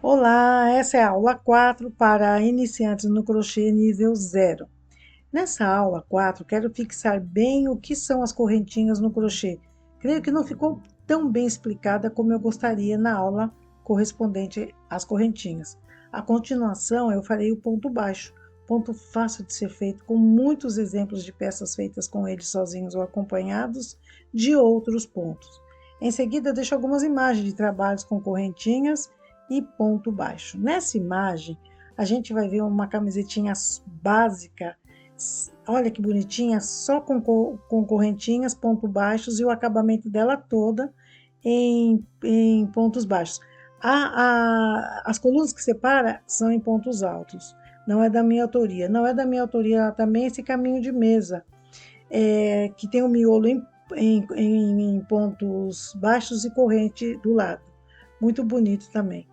Olá, essa é a aula 4 para iniciantes no crochê nível 0. Nessa aula 4, quero fixar bem o que são as correntinhas no crochê. Creio que não ficou tão bem explicada como eu gostaria na aula correspondente às correntinhas. A continuação, eu farei o ponto baixo, ponto fácil de ser feito, com muitos exemplos de peças feitas com eles sozinhos ou acompanhados de outros pontos. Em seguida, deixo algumas imagens de trabalhos com correntinhas e ponto baixo. Nessa imagem, a gente vai ver uma camisetinha básica, olha que bonitinha, só com correntinhas, pontos baixos e o acabamento dela toda em pontos baixos. As colunas que separa são em pontos altos, não é da minha autoria. Não é da minha autoria também esse caminho de mesa, que tem o miolo em pontos baixos e corrente do lado. Muito bonito também.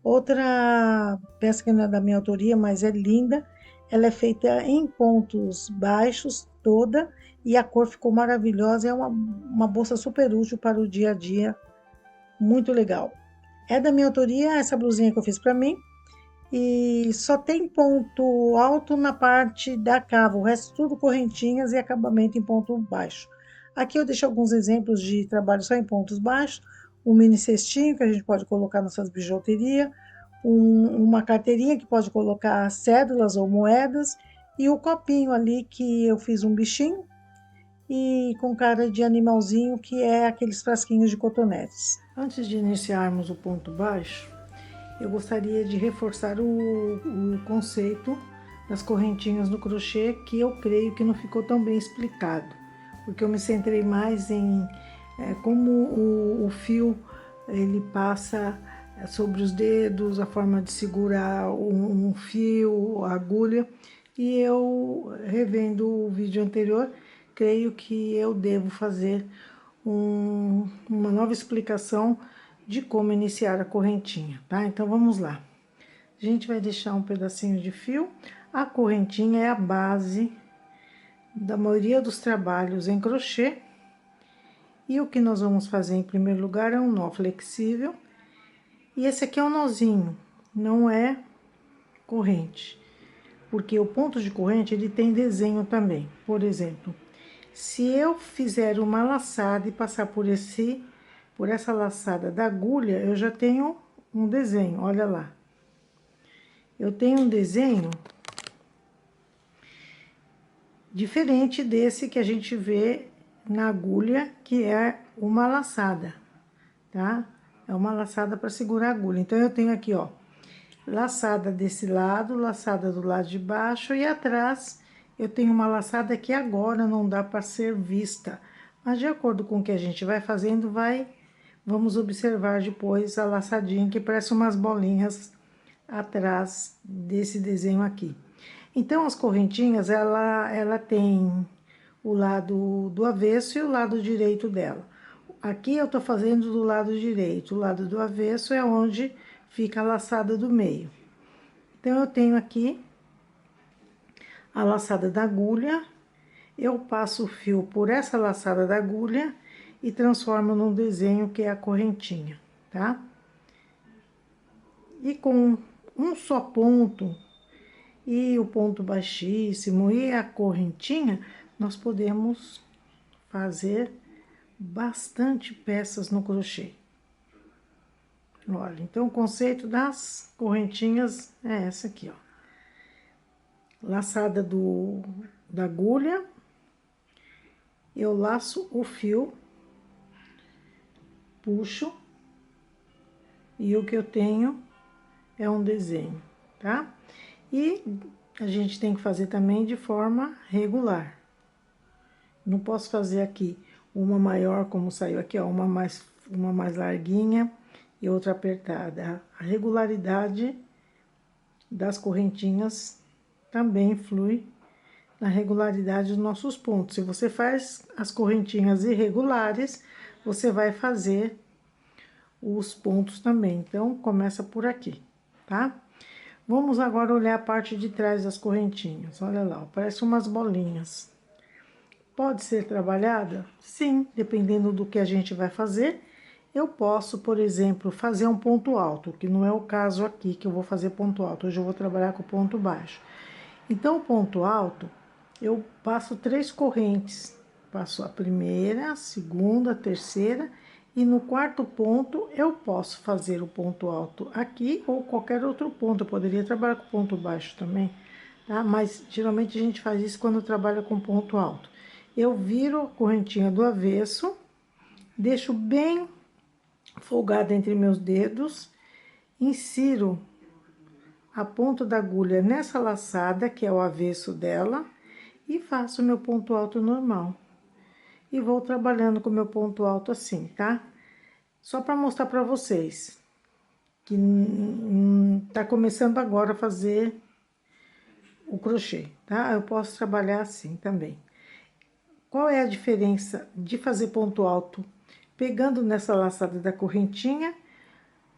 Outra peça que não é da minha autoria, mas é linda, ela é feita em pontos baixos toda e a cor ficou maravilhosa, é uma bolsa super útil para o dia a dia, muito legal. É da minha autoria essa blusinha que eu fiz para mim e só tem ponto alto na parte da cava, o resto tudo correntinhas e acabamento em ponto baixo. Aqui eu deixo alguns exemplos de trabalho só em pontos baixos, um mini cestinho que a gente pode colocar nossas bijuterias, uma carteirinha que pode colocar cédulas ou moedas e o copinho ali que eu fiz um bichinho e com cara de animalzinho, que é aqueles frasquinhos de cotonetes. Antes de iniciarmos o ponto baixo, eu gostaria de reforçar o conceito das correntinhas no crochê, que eu creio que não ficou tão bem explicado, porque eu me centrei mais em como o fio ele passa sobre os dedos, a forma de segurar um fio, a agulha, e eu, revendo o vídeo anterior, creio que eu devo fazer uma nova explicação de como iniciar a correntinha, tá? Então, vamos lá. A gente vai deixar um pedacinho de fio. A correntinha é a base da maioria dos trabalhos em crochê. E o que nós vamos fazer em primeiro lugar é um nó flexível. E esse aqui é um nozinho, não é corrente. Porque o ponto de corrente, ele tem desenho também. Por exemplo, se eu fizer uma laçada e passar por essa laçada da agulha, eu já tenho um desenho, olha lá. Eu tenho um desenho diferente desse que a gente vê na agulha, que é uma laçada, tá? É uma laçada para segurar a agulha. Então, eu tenho aqui, ó, laçada desse lado, laçada do lado de baixo e atrás eu tenho uma laçada que agora não dá para ser vista. Mas de acordo com o que a gente vai fazendo, vamos observar depois a laçadinha que parece umas bolinhas atrás desse desenho aqui. Então, as correntinhas, ela tem o lado do avesso e o lado direito dela. Aqui eu tô fazendo do lado direito, o lado do avesso é onde fica a laçada do meio. Então, eu tenho aqui a laçada da agulha, eu passo o fio por essa laçada da agulha e transformo num desenho que é a correntinha, tá? E com um só ponto, e o ponto baixíssimo e a correntinha, nós podemos fazer bastante peças no crochê. Olha, então o conceito das correntinhas é essa aqui, ó. Laçada da agulha, eu laço o fio, puxo, e o que eu tenho é um desenho, tá? E a gente tem que fazer também de forma regular. Não posso fazer aqui uma maior, como saiu aqui, ó, uma mais larguinha e outra apertada. A regularidade das correntinhas também influi na regularidade dos nossos pontos. Se você faz as correntinhas irregulares, você vai fazer os pontos também. Então, começa por aqui, tá? Vamos agora olhar a parte de trás das correntinhas. Olha lá, ó, parece umas bolinhas. Pode ser trabalhada? Sim, dependendo do que a gente vai fazer. Eu posso, por exemplo, fazer um ponto alto, que não é o caso aqui que eu vou fazer ponto alto. Hoje eu vou trabalhar com ponto baixo. Então, o ponto alto, eu passo 3 correntes. Passo a primeira, a segunda, a terceira, e no quarto ponto eu posso fazer o ponto alto aqui ou qualquer outro ponto. Eu poderia trabalhar com ponto baixo também, tá? Mas geralmente a gente faz isso quando trabalha com ponto alto. Eu viro a correntinha do avesso, deixo bem folgada entre meus dedos, insiro a ponta da agulha nessa laçada, que é o avesso dela, e faço meu ponto alto normal. E vou trabalhando com meu ponto alto assim, tá? Só para mostrar para vocês que tá começando agora a fazer o crochê, tá? Eu posso trabalhar assim também. Qual é a diferença de fazer ponto alto pegando nessa laçada da correntinha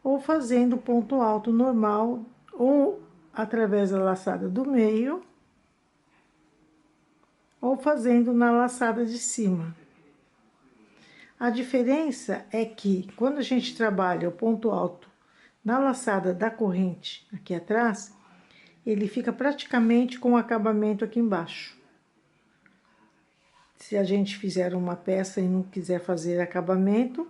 ou fazendo ponto alto normal ou através da laçada do meio ou fazendo na laçada de cima? A diferença é que quando a gente trabalha o ponto alto na laçada da corrente aqui atrás, ele fica praticamente com o acabamento aqui embaixo. Se a gente fizer uma peça e não quiser fazer acabamento,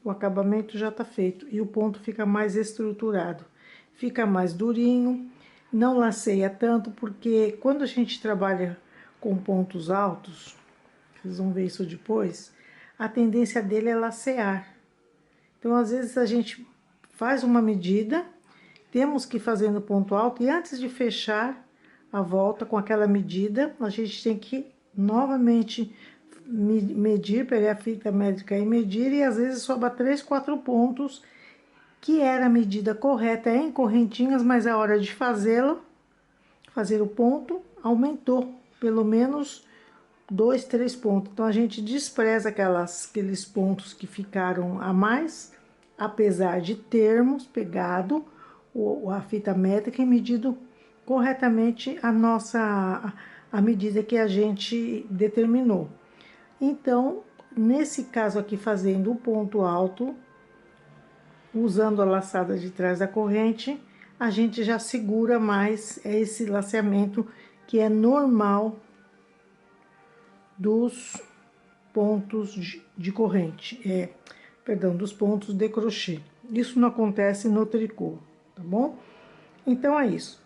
o acabamento já tá feito e o ponto fica mais estruturado, fica mais durinho, não laceia tanto, porque quando a gente trabalha com pontos altos, vocês vão ver isso depois, a tendência dele é lacear. Então, às vezes, a gente faz uma medida, temos que fazer no ponto alto, e antes de fechar a volta com aquela medida, a gente tem que novamente medir, pegar a fita métrica e medir, e às vezes sobra 3, 4 pontos, que era a medida correta em correntinhas, mas a hora de fazê-la, fazer o ponto, aumentou pelo menos 2, 3 pontos. Então, a gente despreza aqueles pontos que ficaram a mais, apesar de termos pegado a fita métrica e medido corretamente a medida que a gente determinou. Então, nesse caso aqui, fazendo o ponto alto, usando a laçada de trás da corrente, a gente já segura mais esse laceamento que é normal dos pontos de corrente, perdão, dos pontos de crochê. Isso não acontece no tricô, tá bom? Então, é isso.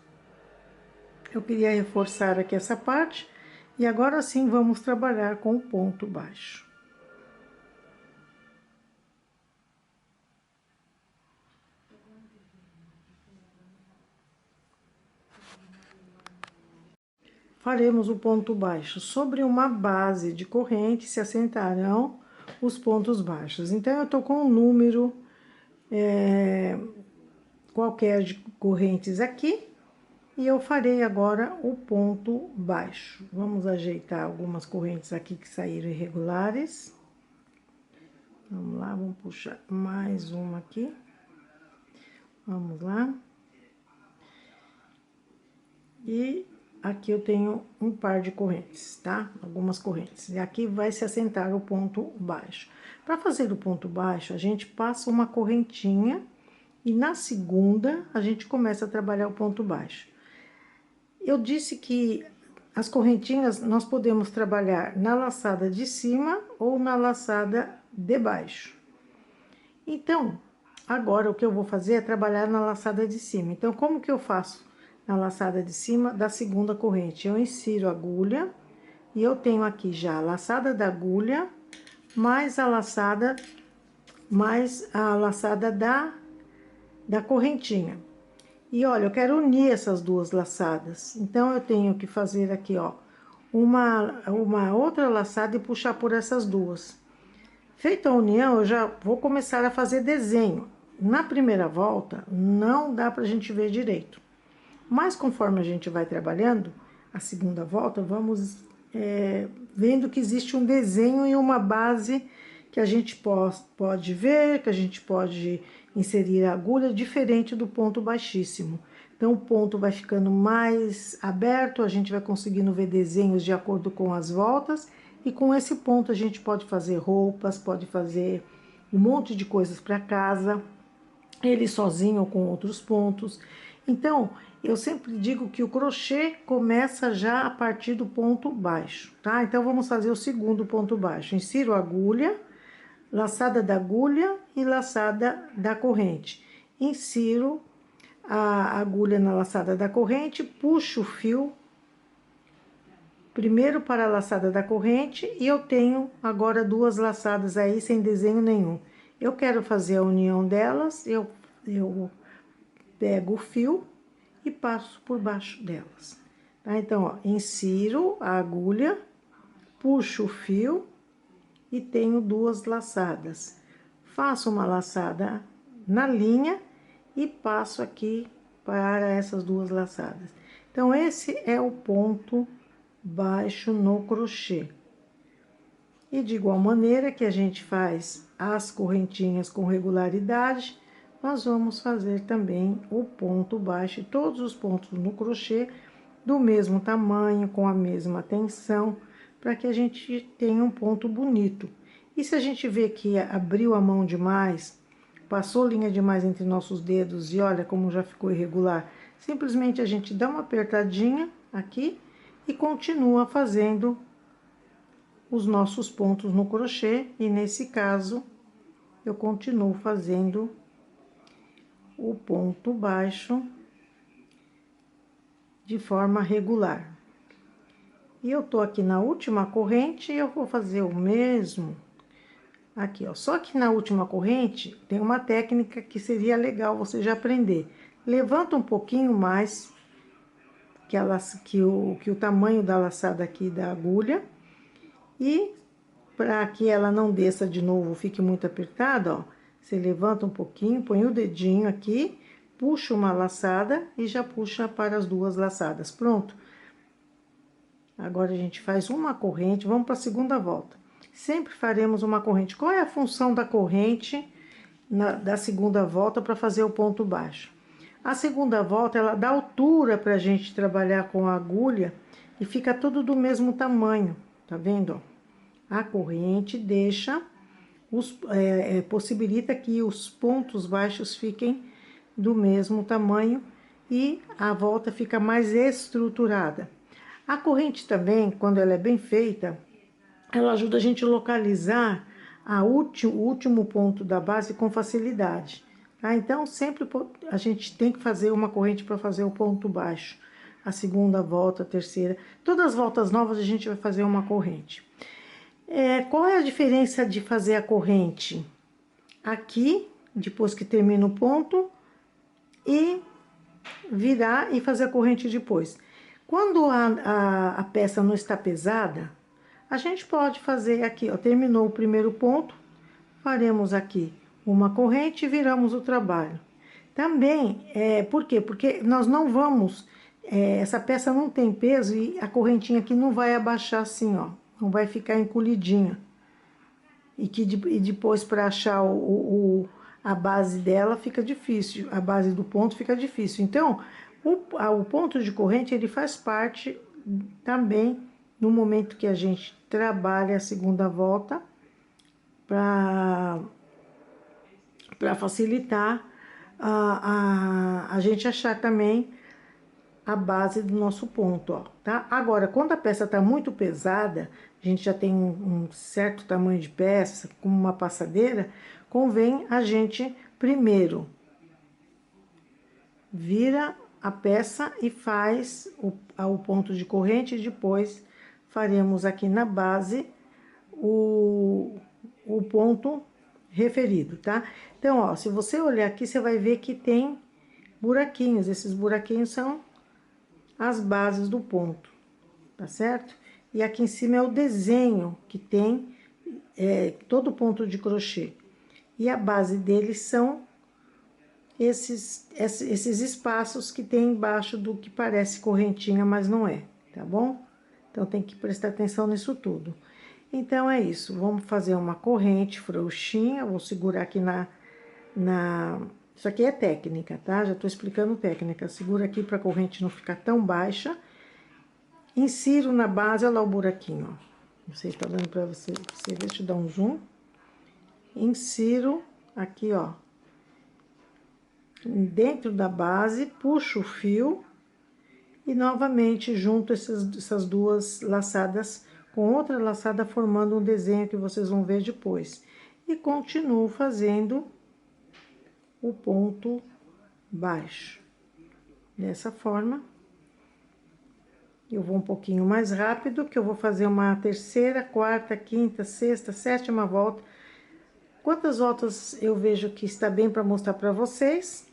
Eu queria reforçar aqui essa parte, e agora sim vamos trabalhar com o ponto baixo. Faremos o ponto baixo sobre uma base de corrente, se assentarão os pontos baixos. Então, eu tô com um número qualquer de correntes aqui, e eu farei agora o ponto baixo. Vamos ajeitar algumas correntes aqui que saíram irregulares. Vamos lá, vamos puxar mais uma aqui. Vamos lá. E aqui eu tenho um par de correntes, tá? Algumas correntes. E aqui vai se assentar o ponto baixo. Para fazer o ponto baixo, a gente passa uma correntinha e na segunda a gente começa a trabalhar o ponto baixo. Eu disse que as correntinhas nós podemos trabalhar na laçada de cima ou na laçada de baixo. Então, agora o que eu vou fazer é trabalhar na laçada de cima. Então, como que eu faço na laçada de cima da segunda corrente? Eu insiro a agulha e eu tenho aqui já a laçada da agulha, mais a laçada da correntinha. E olha, eu quero unir essas duas laçadas. Então, eu tenho que fazer aqui, ó, uma outra laçada e puxar por essas duas. Feita a união, eu já vou começar a fazer desenho. Na primeira volta, não dá pra gente ver direito. Mas conforme a gente vai trabalhando, a segunda volta, vamos vendo que existe um desenho e uma base que a gente pode ver, que a gente pode inserir a agulha, diferente do ponto baixíssimo. Então, o ponto vai ficando mais aberto, a gente vai conseguindo ver desenhos de acordo com as voltas, e com esse ponto a gente pode fazer roupas, pode fazer um monte de coisas para casa, ele sozinho ou com outros pontos. Então, eu sempre digo que o crochê começa já a partir do ponto baixo, tá? Então, vamos fazer o segundo ponto baixo. Insiro a agulha, laçada da agulha e laçada da corrente. Insiro a agulha na laçada da corrente, puxo o fio primeiro para a laçada da corrente e eu tenho agora duas laçadas aí sem desenho nenhum. Eu quero fazer a união delas, eu pego o fio e passo por baixo delas, tá? Então, ó, insiro a agulha, puxo o fio e tenho duas laçadas. Faço uma laçada na linha e passo aqui para essas duas laçadas. Então, esse é o ponto baixo no crochê. E de igual maneira que a gente faz as correntinhas com regularidade, nós vamos fazer também o ponto baixo, todos os pontos no crochê do mesmo tamanho, com a mesma tensão, para que a gente tenha um ponto bonito. E se a gente vê que abriu a mão demais, passou linha demais entre nossos dedos e olha como já ficou irregular, simplesmente a gente dá uma apertadinha aqui e continua fazendo os nossos pontos no crochê, e nesse caso eu continuo fazendo o ponto baixo de forma regular. E eu tô aqui na última corrente e eu vou fazer o mesmo aqui, ó. Só que na última corrente tem uma técnica que seria legal você já aprender. Levanta um pouquinho mais que o tamanho da laçada aqui da agulha, e para que ela não desça de novo, fique muito apertada, ó, você levanta um pouquinho, põe o dedinho aqui, puxa uma laçada e já puxa para as duas laçadas. Pronto. Agora a gente faz uma corrente, vamos para a segunda volta. Sempre faremos uma corrente. Qual é a função da corrente da segunda volta para fazer o ponto baixo? A segunda volta, ela dá altura para a gente trabalhar com a agulha e fica tudo do mesmo tamanho, tá vendo? A corrente deixa, possibilita que os pontos baixos fiquem do mesmo tamanho e a volta fica mais estruturada. A corrente também, quando ela é bem feita, ela ajuda a gente a localizar o último ponto da base com facilidade. Tá? Então, sempre a gente tem que fazer uma corrente para fazer o ponto baixo. A segunda volta, a terceira. Todas as voltas novas a gente vai fazer uma corrente. Qual é a diferença de fazer a corrente? Aqui, depois que termina o ponto, e virar e fazer a corrente depois. Quando a peça não está pesada, a gente pode fazer aqui, ó, terminou o primeiro ponto, faremos aqui uma corrente e viramos o trabalho. Também, por quê? Porque nós não vamos, essa peça não tem peso e a correntinha aqui não vai abaixar assim, ó, não vai ficar encolhidinha. E depois para achar a base dela fica difícil, a base do ponto fica difícil. Então, o ponto de corrente, ele faz parte também no momento que a gente trabalha a segunda volta para facilitar a gente achar também a base do nosso ponto, ó, tá? Agora, quando a peça tá muito pesada, a gente já tem um certo tamanho de peça, como uma passadeira, convém a gente primeiro vira a peça e faz o ponto de corrente, e depois faremos aqui na base o ponto referido, tá? Então, ó, se você olhar aqui, você vai ver que tem buraquinhos, esses buraquinhos são as bases do ponto, tá certo? E aqui em cima é o desenho que tem todo ponto de crochê. E a base deles são esses espaços que tem embaixo do que parece correntinha, mas não é, tá bom? Então, tem que prestar atenção nisso tudo. Então, é isso. Vamos fazer uma corrente frouxinha. Vou segurar aqui Isso aqui é técnica, tá? Já tô explicando técnica. Segura aqui pra corrente não ficar tão baixa. Insiro na base, olha lá o buraquinho, ó. Não sei se tá dando pra você ver, deixa eu dar um zoom. insiro aqui, ó, dentro da base, puxo o fio e novamente junto essas duas laçadas com outra laçada, formando um desenho que vocês vão ver depois. E continuo fazendo o ponto baixo. Dessa forma. Eu vou um pouquinho mais rápido, que eu vou fazer uma terceira, quarta, quinta, sexta, sétima volta. Quantas voltas eu vejo que está bem para mostrar para vocês,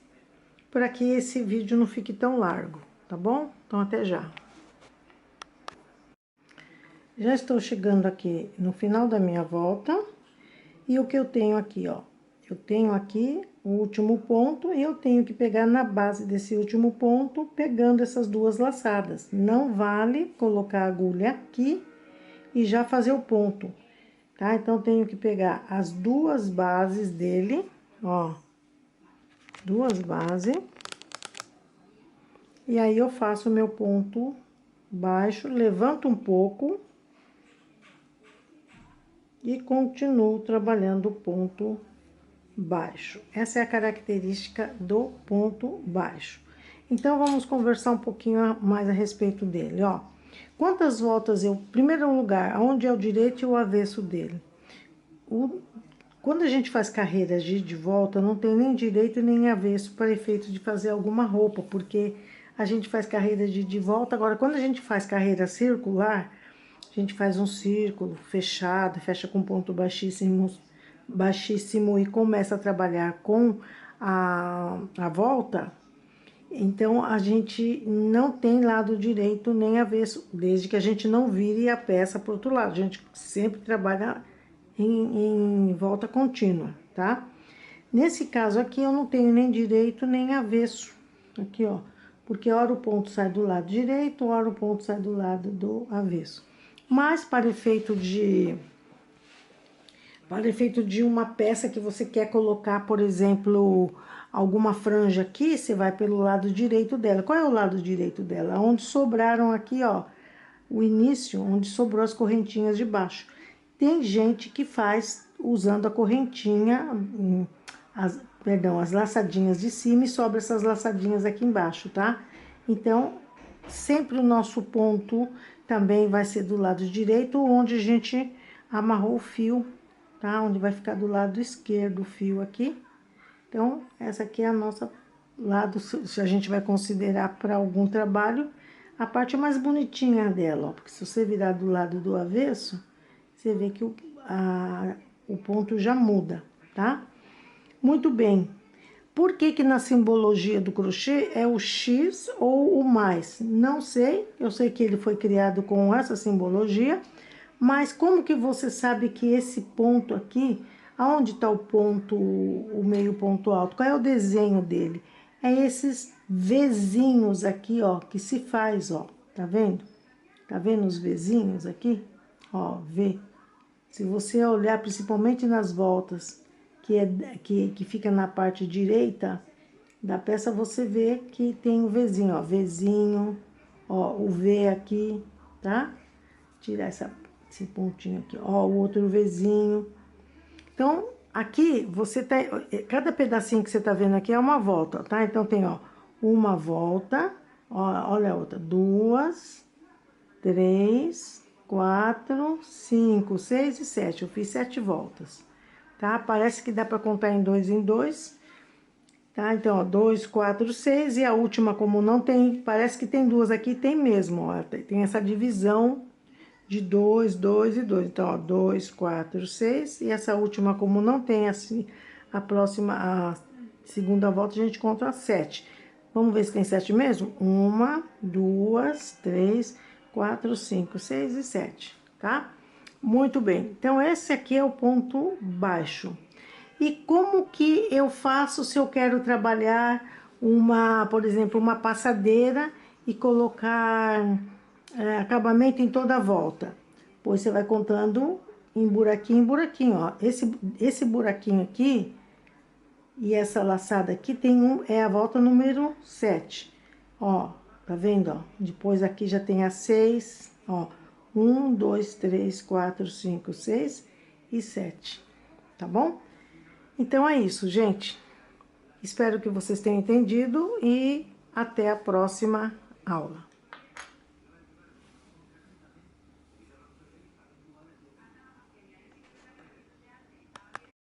para que esse vídeo não fique tão largo, tá bom? Então, até já. Já estou chegando aqui no final da minha volta, e o que eu tenho aqui, ó? Eu tenho aqui o último ponto, e eu tenho que pegar na base desse último ponto, pegando essas duas laçadas. Não vale colocar a agulha aqui e já fazer o ponto, tá? Então, eu tenho que pegar as duas bases dele, ó. Duas bases. E aí, eu faço o meu ponto baixo, levanto um pouco e continuo trabalhando o ponto baixo. Essa é a característica do ponto baixo. Então, vamos conversar um pouquinho mais a respeito dele, ó. Quantas voltas eu... Primeiro lugar, onde é o direito e o avesso dele? Quando a gente faz carreiras de volta, não tem nem direito nem avesso para efeito de fazer alguma roupa, porque a gente faz carreira de volta. Agora, quando a gente faz carreira circular, a gente faz um círculo fechado, fecha com ponto baixíssimo e começa a trabalhar com a volta. Então, a gente não tem lado direito nem avesso, desde que a gente não vire a peça para o outro lado. A gente sempre trabalha em volta contínua, tá? Nesse caso aqui, eu não tenho nem direito nem avesso, aqui, ó. Porque ora o ponto sai do lado direito, ora o ponto sai do lado do avesso. Mas, para efeito de uma peça que você quer colocar, por exemplo, alguma franja aqui, você vai pelo lado direito dela. Qual é o lado direito dela? Onde sobraram aqui, ó, o início, onde sobrou as correntinhas de baixo. Tem gente que faz usando a correntinha, as laçadinhas de cima e sobra essas laçadinhas aqui embaixo, tá? Então, sempre o nosso ponto também vai ser do lado direito, onde a gente amarrou o fio, tá? Onde vai ficar do lado esquerdo o fio aqui. Então, essa aqui é a nossa lado, se a gente vai considerar para algum trabalho, a parte mais bonitinha dela, ó. Porque se você virar do lado do avesso, você vê que o ponto já muda, tá? Muito bem. Por que que na simbologia do crochê é o X ou o mais? Não sei, eu sei que ele foi criado com essa simbologia, mas como que você sabe que esse ponto aqui, aonde tá o ponto, o meio ponto alto, qual é o desenho dele? É esses Vzinhos aqui, ó, que se faz, ó, tá vendo? Tá vendo os Vzinhos aqui? Ó, V. Se você olhar principalmente nas voltas, que fica na parte direita da peça, você vê que tem o Vzinho, ó, Vzinho, ó, o V aqui, tá? Tirar esse pontinho aqui, ó, o outro Vzinho. Então, aqui, você tá, cada pedacinho que você tá vendo aqui é uma volta, tá? Então, tem, ó, uma volta, ó, olha a outra, 2, 3, 4, 5, 6 e 7. Eu fiz 7 voltas, tá? Parece que dá pra contar em dois, tá? Então, ó, 2, 4, 6 e a última, como não tem, parece que tem duas aqui, tem mesmo, ó, tem essa divisão de 2, 2 e 2. Então, ó, 2, 4, 6 e essa última, como não tem assim, a segunda volta, a gente conta 7. Vamos ver se tem 7 mesmo? 1, 2, 3, 4, 5, 6 e 7, tá? Muito bem. Então, esse aqui é o ponto baixo. E como que eu faço se eu quero trabalhar por exemplo, uma passadeira e colocar acabamento em toda a volta? Pois você vai contando em buraquinho, ó. Esse buraquinho aqui e essa laçada aqui é a volta número 7. Ó, tá vendo, ó? Depois aqui já tem a 6, ó. 1, 2, 3, 4, 5, 6 e 7, tá bom? Então é isso, gente. Espero que vocês tenham entendido e até a próxima aula.